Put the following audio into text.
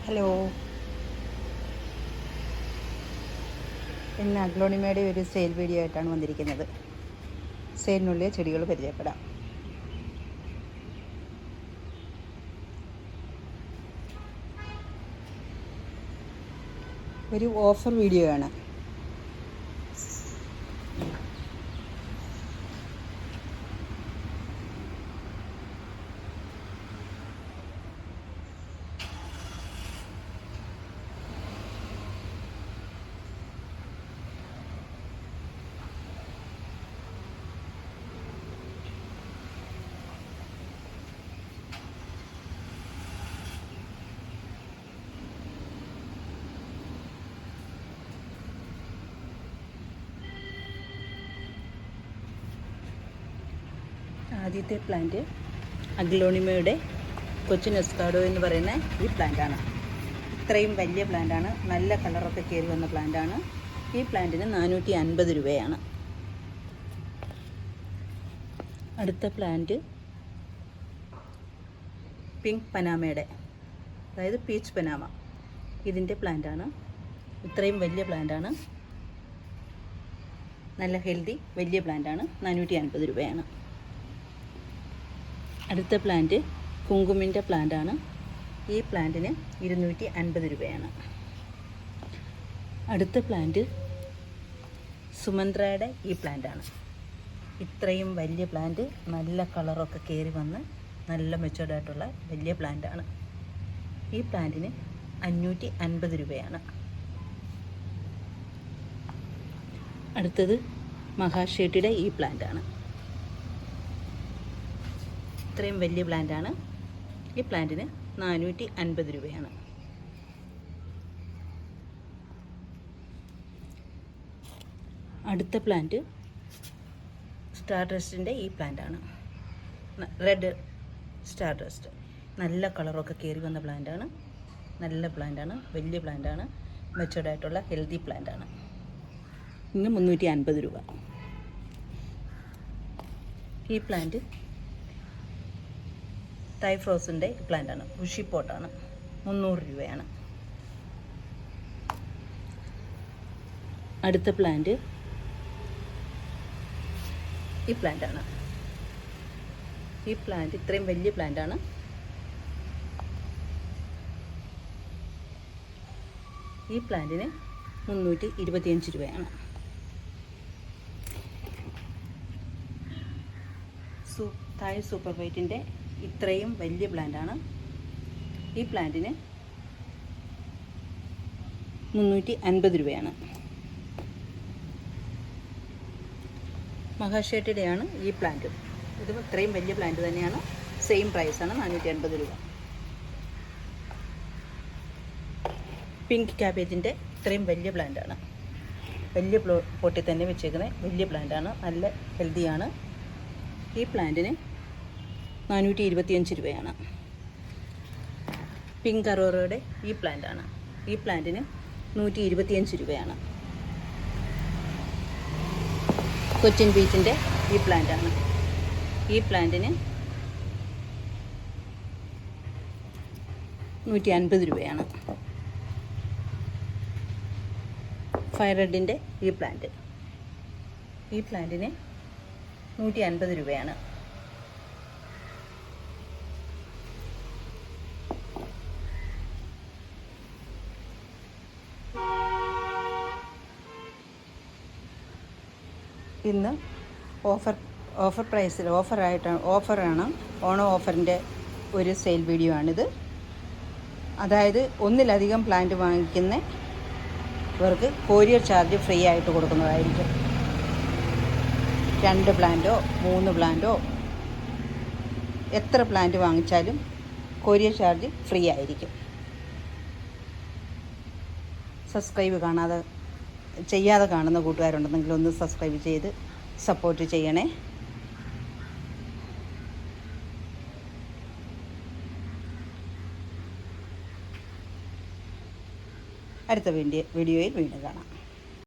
Hello, ഇന്ന് അഗ്ലോണിമയുടെ ഒരു sale video ആയിട്ടാണ് വന്നിരിക്കുന്നത്. സെയിലിനുള്ളിൽ ചെടികൾ പരിചയപ്പെടാം. ഒരു ഓഫർ വീഡിയോ ആണ്. ആദ്യത്തെ പ്ലാന്റ് അഗ്ലോണിമയുടെ കൊച്ചിൻ എസ്കാഡോ എന്ന് പറയുന്ന ഈ പ്ലാന്റാണ്. ഇത്രയും വലിയ പ്ലാന്റാണ്. നല്ല കളറൊക്കെ കയറി വന്ന പ്ലാന്റാണ്. ഈ പ്ലാന്റിന് 450 രൂപയാണ്. അടുത്ത പ്ലാന്റ് പിങ്ക് പനാമയുടെ, അതായത് പീച്ച് പനാമ, ഇതിൻ്റെ പ്ലാന്റാണ്. ഇത്രയും വലിയ പ്ലാന്റാണ്. നല്ല ഹെൽത്തി വലിയ പ്ലാന്റാണ്. 450 രൂപയാണ്. അടുത്ത പ്ലാന്റ് കുങ്കുമിൻ്റെ പ്ലാന്റാണ്. ഈ പ്ലാന്റിന് 250 രൂപയാണ്. അടുത്ത പ്ലാന്റ് സുമന്ത്രയുടെ ഈ പ്ലാന്റാണ്. ഇത്രയും വലിയ പ്ലാന്റ്, നല്ല കളറൊക്കെ കയറി വന്ന് നല്ല മെച്ചോർഡായിട്ടുള്ള വലിയ പ്ലാന്റാണ്. ഈ പ്ലാന്റിന് 550 രൂപയാണ്. അടുത്തത് മഹാഷേട്ടിയുടെ ഈ പ്ലാന്റാണ്. ഇത്രയും വലിയ പ്ലാന്റാണ്. ഈ പ്ലാന്റിന് 450 രൂപയാണ്. അടുത്ത പ്ലാന്റ് സ്റ്റാർ ഡസ്റ്റിൻ്റെ ഈ പ്ലാന്റാണ്. Red star dust. നല്ല കളറൊക്കെ കയറി വന്ന പ്ലാന്റാണ്. നല്ല പ്ലാന്റാണ്. വലിയ പ്ലാന്റാണ്. മെച്ചോർഡായിട്ടുള്ള ഹെൽത്തി പ്ലാന്റാണ്. ഇന്ന് 350 രൂപ. ഈ പ്ലാന്റ് തൈഫ്രോസിൻ്റെ പ്ലാന്റാണ്. ബുഷി പോട്ടാണ്. 300 രൂപയാണ്. അടുത്ത പ്ലാന്റ് ഈ പ്ലാന്റാണ്. ഈ പ്ലാന്റ് ഇത്രയും വലിയ പ്ലാന്റാണ്. ഈ പ്ലാന്റിന് 325 രൂപയാണ്. തായ് സൂപ്പർ വൈറ്റിൻ്റെ ഇത്രയും വലിയ പ്ലാന്റാണ്. ഈ പ്ലാന്റിന് 350 രൂപയാണ്. മഹാഷേട്ടിയുടെയാണ് ഈ പ്ലാന്റ്. ഇതും ഇത്രയും വലിയ പ്ലാന്റ് തന്നെയാണ്. സെയിം പ്രൈസാണ്, 450 രൂപ. പിങ്ക് ക്യാബേജിൻ്റെ ഇത്രയും വലിയ പ്ലാന്റാണ്. വലിയ പൊട്ടിൽ തന്നെ വെച്ചേക്കുന്ന വലിയ പ്ലാന്റാണ്. നല്ല ഹെൽത്തിയാണ്. ഈ പ്ലാന്റിന് 425 രൂപയാണ്. പിങ്ക് അറോറയുടെ ഈ പ്ലാന്റാണ്. ഈ പ്ലാന്റിന് 125 രൂപയാണ്. കൊച്ചിൻ ബീച്ചിൻ്റെ ഈ പ്ലാന്റാണ്. ഈ പ്ലാന്റിന് 150 രൂപയാണ്. ഫയർ റെഡിൻ്റെ ഈ പ്ലാന്റ്. ഈ പ്ലാന്റിന് 150 രൂപയാണ്. ഇന്ന് ഓഫർ പ്രൈസിൽ ഓഫറാണ്. ഓണം ഓഫറിൻ്റെ ഒരു സെയിൽ വീഡിയോ ആണിത്. അതായത് ഒന്നിലധികം പ്ലാന്റ് വാങ്ങിക്കുന്നവർക്ക് കൊറിയർ ചാർജ് ഫ്രീ ആയിട്ട് കൊടുക്കുന്നതായിരിക്കും. 2 പ്ലാന്റോ 3 പ്ലാന്റോ എത്ര പ്ലാന്റ് വാങ്ങിച്ചാലും കൊറിയർ ചാർജ് ഫ്രീ ആയിരിക്കും. സബ്സ്ക്രൈബ് ചെയ്യാതെ കാണുന്ന കൂട്ടുകാരുണ്ടെങ്കിൽ ഒന്ന് സബ്സ്ക്രൈബ് ചെയ്ത് സപ്പോർട്ട് ചെയ്യണേ. അടുത്ത വീഡിയോയിൽ വീണ്ടും കാണാം.